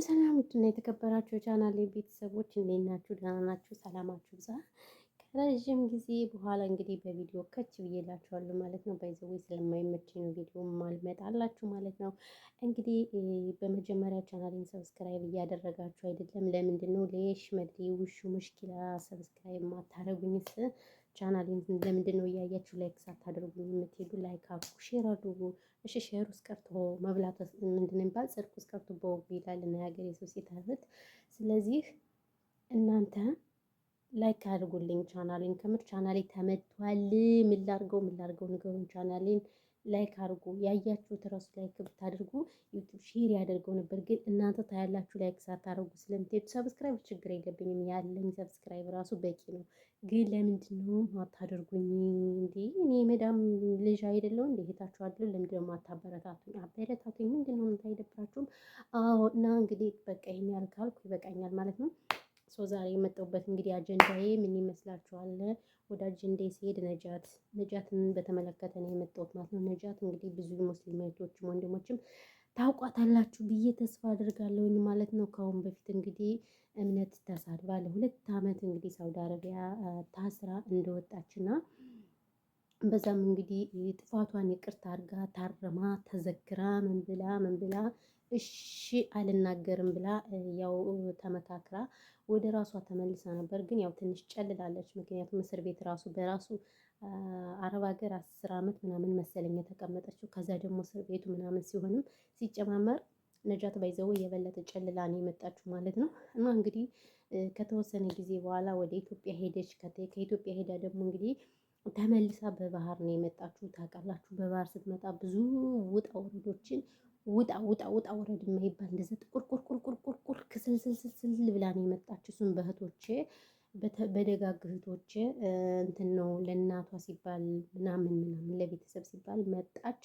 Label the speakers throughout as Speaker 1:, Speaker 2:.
Speaker 1: ሰላም ውድና የተከበራችሁ የቻናሌ ቤተሰቦች እንዴት ናችሁ? ደህና ናችሁ? ሰላማችሁ ብዛ። ከረዥም ጊዜ በኋላ እንግዲህ በቪዲዮ ከች ብዬላችኋለሁ ማለት ነው። ባይዘዌ ስለማይመቸኝ ነው ቪዲዮ ማልመጣላችሁ ማለት ነው። እንግዲህ በመጀመሪያ ቻናሌን ሰብስክራይብ እያደረጋችሁ አይደለም። ለምንድን ነው ሌሽ መድሪ ውሹ ሙሽኪላ ሰብስክራይብ ማታረጉኝስ? ቻናሌን ለምንድን ነው እያያችሁ ላይክ ሳታደርጉኝ የምትሄዱ? ላይክ አድርጉ፣ ሼር አድርጉ። እሺ ሼር ውስጥ ቀርቶ መብላት ምንድን ነው የሚባል ጽድቅ ውስጥ ቀርቶ በወጉ ይላል እና የሀገሬ ሰው ሲተርት። ስለዚህ እናንተ ላይክ አድርጉልኝ ቻናሌን። ከምር ቻናሌ ተመቷል። ምን ላድርገው ንገሩኝ። ቻናሌን ላይክ አድርጉ። ያያችሁት ራሱ ላይክ ብታደርጉ ዩቲዩብ ሼር ያደርገው ነበር፣ ግን እናንተ ታያላችሁ ላይክ ሳታደርጉ ስለምትሄዱ። ሰብስክራይብ ችግር የለብኝም፣ ያለኝ ሰብስክራይብ ራሱ በቂ ነው። ግን ለምንድን ነው ማታደርጉኝ እንዴ? እኔ መዳም ልጅ አይደለሁ እንዴ? እህታችሁ አይደለሁ? ለምንድን ነው ማታበረታቱኝ? አበረታቱኝ። ምንድን ነው የምታይደብራችሁም? አዎ። እና እንግዲህ በቃ ይሄን ያህል ካልኩ ይበቃኛል ማለት ነው። ዛሬ የመጣሁበት እንግዲህ አጀንዳዬ ምን ይመስላችኋል? ወደ አጀንዳዬ ሲሄድ ነጃትን በተመለከተ ነው የመጣሁት ማለት ነው። ነጃት እንግዲህ ብዙ ሙስሊም እህቶችም ወንድሞችም ታውቋታላችሁ ብዬ ተስፋ አድርጋለሁኝ ማለት ነው። ከአሁን በፊት እንግዲህ እምነት ተሳድባ ለ2 ዓመት እንግዲህ ሳውዲ አረቢያ ታስራ እንደወጣችና በዛም እንግዲህ ጥፋቷን ይቅርታ አድርጋ ታርማ ተዘክራ ምን ብላ እሺ አልናገርም ብላ ያው ተመካክራ ወደ ራሷ ተመልሳ ነበር። ግን ያው ትንሽ ጨልላለች። ምክንያቱም እስር ቤት ራሱ በራሱ አረብ ሀገር 10 ዓመት ምናምን መሰለኝ የተቀመጠችው። ከዛ ደግሞ እስር ቤቱ ምናምን ሲሆንም ሲጨማመር ነጃት ባይዘው የበለጠ ጨልላ ነው የመጣችው ማለት ነው። እና እንግዲህ ከተወሰነ ጊዜ በኋላ ወደ ኢትዮጵያ ሄደች። ከኢትዮጵያ ሄዳ ደግሞ እንግዲህ ተመልሳ በባህር ነው የመጣችው። ታውቃላችሁ፣ በባህር ስትመጣ ብዙ ውጣ ውረዶችን ውጣ ውረድ የማይባል እንደዚህ ቁርቁር ክስልስልስል ብላ ነው የመጣችው። እሱም በእህቶቼ በደጋግ እህቶቼ እንትን ነው ለእናቷ ሲባል ምናምን ለቤተሰብ ሲባል መጣች።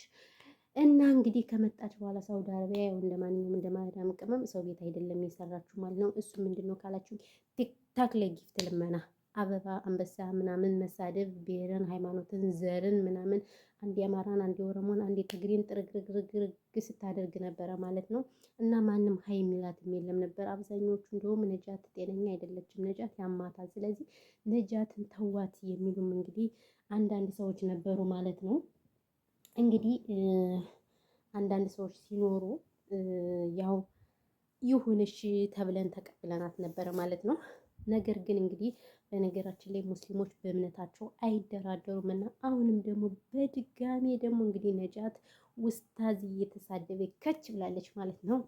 Speaker 1: እና እንግዲህ ከመጣች በኋላ ሳውዲ አረቢያ ያው እንደማንኛውም እንደማዳም ቅመም ሰው ቤት አይደለም የሰራችሁ ማለት ነው። እሱ ምንድነው ካላችሁ ቲክታክ ላይ ጊፍት ልመና አበባ አንበሳ ምናምን መሳደብ ብሔርን፣ ሃይማኖትን፣ ዘርን ምናምን አንድ የአማራን አንድ የኦሮሞን አንድ የትግሬን ጥርግርግርግ ስታደርግ ነበረ ማለት ነው። እና ማንም ሀይ የሚላትም የለም ነበር። አብዛኞቹ እንደውም ነጃት ጤነኛ አይደለችም፣ ነጃት ያማታል፣ ስለዚህ ነጃትን ተዋት የሚሉም እንግዲህ አንዳንድ ሰዎች ነበሩ ማለት ነው። እንግዲህ አንዳንድ ሰዎች ሲኖሩ ያው ይሁንሽ ተብለን ተቀብለናት ነበረ ማለት ነው። ነገር ግን እንግዲህ በነገራችን ላይ ሙስሊሞች በእምነታቸው አይደራደሩም እና አሁንም ደግሞ በድጋሜ ደግሞ እንግዲህ ነጃት ውስታዝ እየተሳደበ ከች ብላለች ማለት ነው።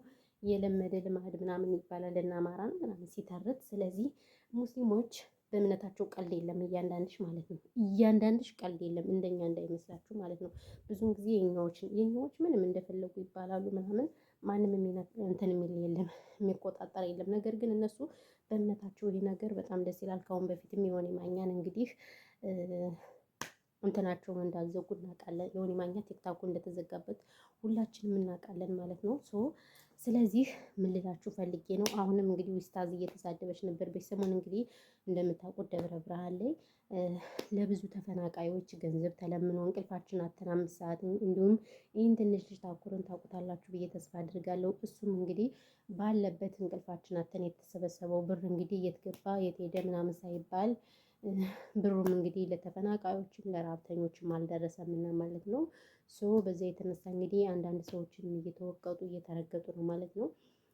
Speaker 1: የለመደ ልማድ ምናምን ይባላል እና አማራን ምናምን ሲተርት። ስለዚህ ሙስሊሞች በእምነታቸው ቀልድ የለም፣ እያንዳንድሽ ማለት ነው። እያንዳንድሽ ቀልድ የለም፣ እንደኛ እንዳይመስላችሁ ማለት ነው። ብዙውን ጊዜ የኛዎች ምንም እንደፈለጉ ይባላሉ ምናምን፣ ማንም እንትን የሚል የለም፣ የሚቆጣጠር የለም። ነገር ግን እነሱ በእምነታቸው ይሄ ነገር በጣም ደስ ይላል። ካሁን በፊትም የሆነ ማኛን እንግዲህ እንትናቸውን እንዳዘጉ እናውቃለን። የሆነ ማኛ ቲክታኩ እንደተዘጋበት ሁላችንም እናውቃለን ማለት ነው። ስለዚህ ምን ልላችሁ ፈልጌ ነው። አሁንም እንግዲህ ኡስታዝ እየተሳደበች ነበር። በሰሞኑ እንግዲህ እንደምታውቁት ደብረ ብርሃን ላይ ለብዙ ተፈናቃዮች ገንዘብ ተለምኖ እንቅልፋችን አተን 5 ሰዓት እንዲሁም ይህን ትንሽ ልጅ ታኩርን ታውቁታላችሁ ብዬ ተስፋ አድርጋለሁ። እሱም እንግዲህ ባለበት እንቅልፋችን አተን የተሰበሰበው ብር እንግዲህ የት ገባ የት ሄደ ምናምን ሳይባል ብሩም እንግዲህ ለተፈናቃዮችም ለረሀብተኞችም አልደረሰምና ማለት ነው። በዛ የተነሳ እንግዲህ አንዳንድ ሰዎችን እየተወቀጡ እየተረገጡ ነው ማለት ነው።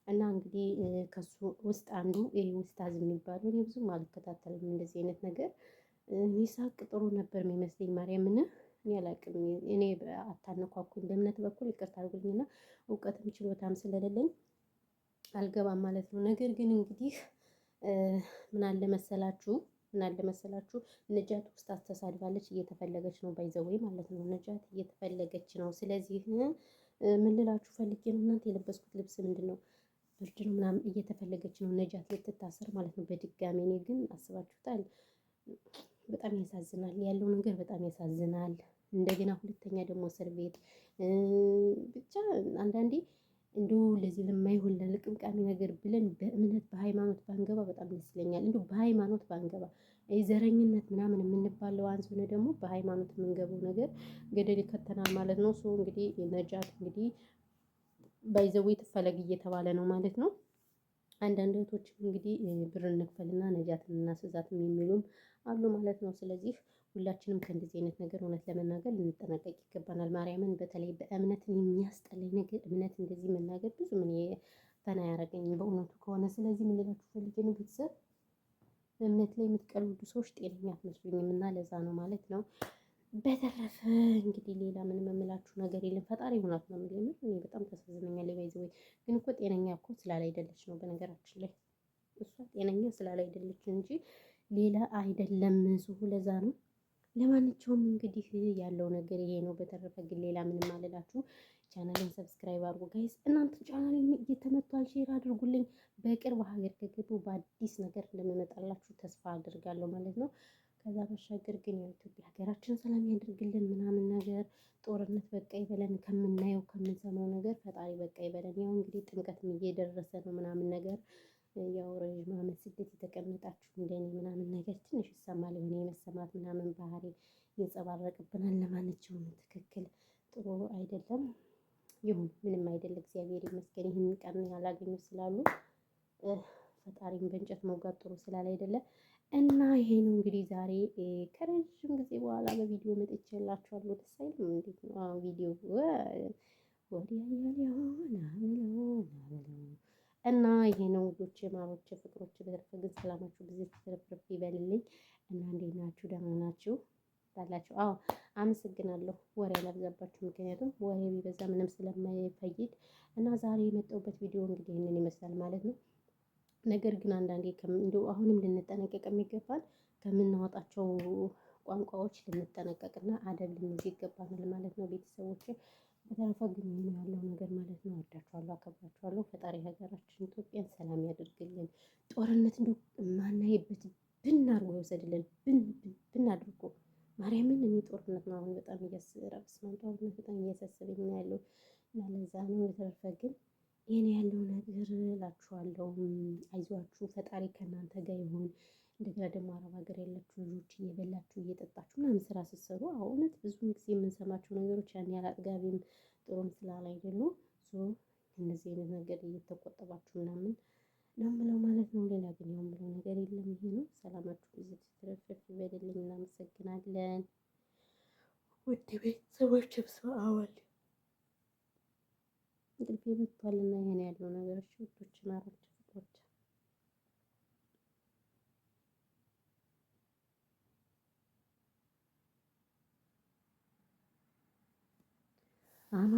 Speaker 1: እና እንግዲህ ከሱ ውስጥ አንዱ ይሄ ኡስታዝ የሚባለው እኔ ብዙም አልከታተልም እንደዚህ አይነት ነገር። እኔ ሳቅ ጥሩ ነበር የሚመስለኝ ማርያምን። እኔ አላቅም፣ እኔ አታነኳኩኝ በእምነት በኩል ይቅርታ አድርጉልኝና እውቀትም ችሎታም ስለሌለኝ አልገባም ማለት ነው። ነገር ግን እንግዲህ ምን አለ መሰላችሁ ነጃት ውስጥ አስተሳድባለች፣ እየተፈለገች ነው ባይዘወይ ማለት ነው። ነጃት እየተፈለገች ነው። ስለዚህ ምን ልላችሁ ፈልጌ ነው፣ እናንተ የለበስኩት ልብስ ምንድን ነው? ብርድ ነው ምናምን። እየተፈለገች ነው ነጃት ልትታሰር ማለት ነው በድጋሚ። እኔ ግን አስባችሁታል? በጣም ያሳዝናል ያለው ነገር፣ በጣም ያሳዝናል። እንደገና ሁለተኛ ደግሞ እስር ቤት ብቻ አንዳንዴ እንዲሁ ለዚህ ለማይሆን ለልቅምቃሚ ነገር ብለን በእምነት በሃይማኖት ባንገባ በጣም ደስ ይለኛል። እንዲሁ በሃይማኖት ባንገባ ዘረኝነት ምናምን የምንባለው አንስሆነ ደግሞ በሃይማኖት የምንገባው ነገር ገደል ይከተናል ማለት ነው። እንግዲህ ነጃት እንግዲህ ባይዘዌ ትፈለግ እየተባለ ነው ማለት ነው። አንዳንድ እህቶችም እንግዲህ ብር እንክፈልና ነጃትን እናስዛትም የሚሉም አሉ ማለት ነው። ስለዚህ ሁላችንም ከእንደዚህ አይነት ነገር እውነት ለመናገር ልንጠነቀቅ ይገባናል። ማርያምን በተለይ በእምነትን የሚያስጠላኝ ነገር እምነት እንደዚህ መናገር ብዙ ምን ፈና ያደረገኝ በእውነቱ ከሆነ። ስለዚህ ምን ልላችሁ ፈልጌ ነው ቤተሰብ እምነት ላይ የምትቀልዱ ሰዎች ጤነኛ አትመስሉኝም እና ለዛ ነው ማለት ነው። በተረፈ እንግዲህ ሌላ ምንም የምላችሁ ነገር የለም። ፈጣሪ ሆናት ነው የሚል እኔ በጣም ተሳዝነኛል። ባይዘ ወይ ግን እኮ ጤነኛ እኮ ስላላይደለች ነው በነገራችን ላይ እሷ ጤነኛ ስላላይደለች እንጂ ሌላ አይደለም። እሱ ለዛ ነው። ለማንኛውም እንግዲህ ያለው ነገር ይሄ ነው። በተረፈ ግን ሌላ ምንም አልላችሁ። ቻናልን ሰብስክራይብ አድርጉ ጋይስ። እናንተ ቻናልን እየተመቷል ሼር አድርጉልኝ። በቅርብ ሀገር ከገቡ በአዲስ ነገር እንደምመጣላችሁ ተስፋ አድርጋለሁ ማለት ነው። ከዛ ባሻገር ግን የኢትዮጵያ ሀገራችን ሰላም ያድርግልን ምናምን ነገር ጦርነት በቃ ይበለን ከምናየው ከምንሰማው ነገር ፈጣሪ በቃ ይበለን። ያው እንግዲህ ጥምቀትም እየደረሰ ነው ምናምን ነገር ያው ረዥም ዓመት ስደት የተቀመጣችሁ እንደኔ ምናምን ነገር ትንሽ ይሰማል። የሆነ የመሰማት ምናምን ባህሪ ይንጸባረቅብናል። ለማንኛውም ትክክል ጥሩ አይደለም። ይሁን ምንም አይደለም። እግዚአብሔር ይመስገን ይህን ቀን ያላገኙ ስላሉ ፈጣሪም በእንጨት መውጋት ጥሩ ስላለ አይደለ እና ይሄ ነው እንግዲህ ዛሬ ከረዥም ጊዜ በኋላ በቪዲዮ መጥቼላችኋለሁ። ደስ አይልም? እንዴት ነው ቪዲዮ ወዲያ እና ይሄ ነው ውዶቼ፣ ማሮቼ፣ ፍቅሮቼ። በተረፈ ግን ሰላማችሁ ብዙ ትርፍርፍ ይበልልኝ እና እንዴት ናችሁ? ደህና ናችሁ ታላችሁ? አዎ አመሰግናለሁ። ወሬ አላብዛባችሁ፣ ምክንያቱም ወሬ ቢበዛ ምንም ስለማይፈይድ እና ዛሬ የመጣሁበት ቪዲዮ እንግዲህ ይህንን ይመስላል ማለት ነው። ነገር ግን አንዳንዴ እንደው አሁንም ልንጠነቀቅ የሚገባል ከምናወጣቸው ቋንቋዎች ልንጠነቀቅና አደብ ልንይዝ ይገባናል ማለት ነው ቤተሰቦች። በተረፈ ግን ምን ያለው ነገር ማለት ነው። ወዳችኋለሁ፣ አከብራችኋለሁ። ፈጣሪ ሀገራችን ኢትዮጵያን ሰላም ያደርግልን። ጦርነት እንደው ማናይበት ብን አድርጎ ይወሰድልን። ብን አድርጎ ማርያምን። እኔ ጦርነት ነው አሁን በጣም እያስረብስ ነው። ጦርነት በጣም እያሳሰበኝ ነው ያለው እና ለዛ ነው። በተረፈ ግን ይሄን ያለው ነገር እላችኋለሁ። አይዟችሁ፣ ፈጣሪ ከእናንተ ጋር ይሁን። እንደገና ደግሞ አረብ ሀገር ያላችሁ ልጆች እየበላችሁ እየጠጣችሁ ምናምን ስራ ስትሰሩ እውነት ብዙ ጊዜ የምንሰማቸው ነገሮች ያን ያህል አጥጋቢም ጥሩም ስላላይደሉ እነዚህ አይነት ነገር እየተቆጠባችሁ ምናምን ነው የምለው ማለት ነው። ሌላ ግን ያው የምለው ነገር የለም። ይሄ ነው። ሰላማችሁ ብዙ ትረፍረፍ ይበልልኝ። እናመሰግናለን ውድ ቤተሰቦች። አዋል እንቅልፌ መጥቷልና ይሄን ያለው ነገሮች ውዶች ማሮች ፍቅሮች አማ